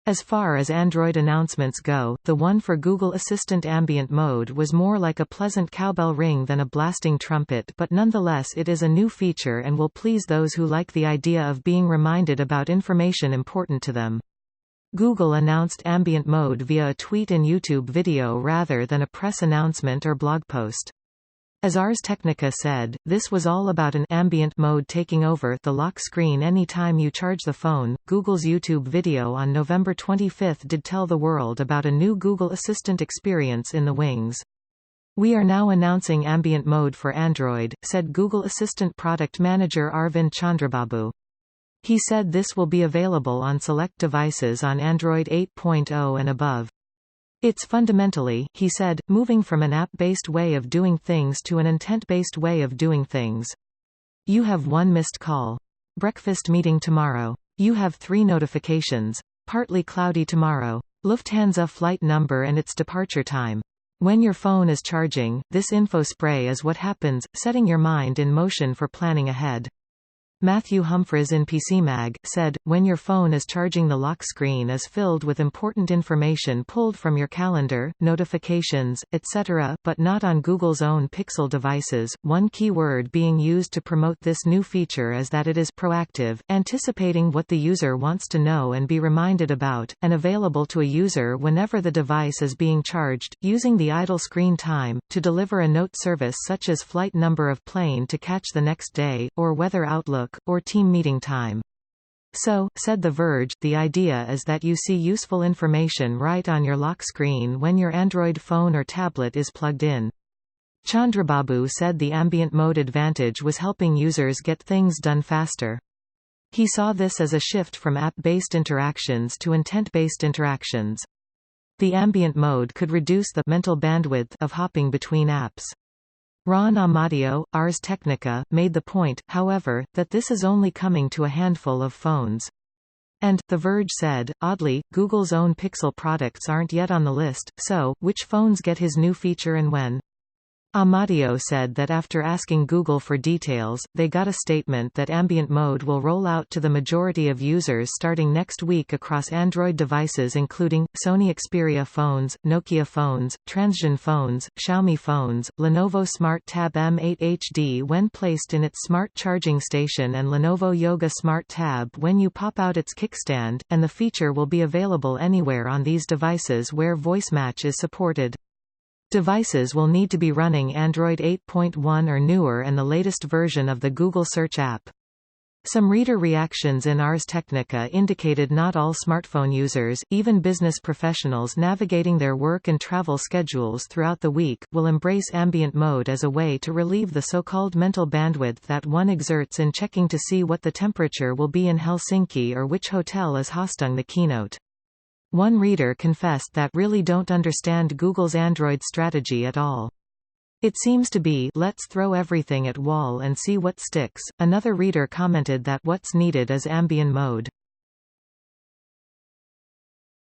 As far as Android announcements go, the one for Google Assistant Ambient Mode was more like a pleasant cowbell ring than a blasting trumpet, but nonetheless it is a new feature and will please those who like the idea of being reminded about information important to them. Google announced Ambient Mode via a tweet and YouTube video rather than a press announcement or blog post. As Ars Technica said, this was all about an ambient mode taking over the lock screen anytime you charge the phone. Google's YouTube video on November 25 did tell the world about a new Google Assistant experience in the wings. "We are now announcing ambient mode for Android," said Google Assistant product manager Arvind Chandrababu. He said this will be available on select devices on Android 8.0 and above. "It's fundamentally," he said, "moving from an app-based way of doing things to an intent-based way of doing things. You have one missed call. Breakfast meeting tomorrow. You have 3 notifications. Partly cloudy tomorrow. Lufthansa flight number and its departure time. When your phone is charging, this info spray is what happens, setting your mind in motion for planning ahead." Matthew Humphreys in PCMag said, "When your phone is charging, the lock screen is filled with important information pulled from your calendar, notifications, etc., but not on Google's own Pixel devices." One key word being used to promote this new feature is that it is proactive, anticipating what the user wants to know and be reminded about, and available to a user whenever the device is being charged, using the idle screen time, to deliver a note service such as flight number of plane to catch the next day, or weather outlook, or team meeting time. "So," said The Verge, "the idea is that you see useful information right on your lock screen when your Android phone or tablet is plugged in." Chandrababu said the ambient mode advantage was helping users get things done faster. He saw this as a shift from app-based interactions to intent-based interactions. The ambient mode could reduce the mental bandwidth of hopping between apps. Ron Amadio, Ars Technica, made the point, however, that this is only coming to a handful of phones. And, The Verge said, oddly, Google's own Pixel products aren't yet on the list, so, which phones get his new feature and when? Amadio said that after asking Google for details, they got a statement that ambient mode will roll out to the majority of users starting next week across Android devices including, Sony Xperia phones, Nokia phones, Transsion phones, Xiaomi phones, Lenovo Smart Tab M8 HD when placed in its smart charging station and Lenovo Yoga Smart Tab when you pop out its kickstand, and the feature will be available anywhere on these devices where voice match is supported. Devices will need to be running Android 8.1 or newer and the latest version of the Google Search app. Some reader reactions in Ars Technica indicated not all smartphone users, even business professionals navigating their work and travel schedules throughout the week, will embrace ambient mode as a way to relieve the so-called mental bandwidth that one exerts in checking to see what the temperature will be in Helsinki or which hotel is hosting the keynote. One reader confessed that really don't understand Google's Android strategy at all. It seems to be, let's throw everything at wall and see what sticks. Another reader commented that what's needed is ambient mode.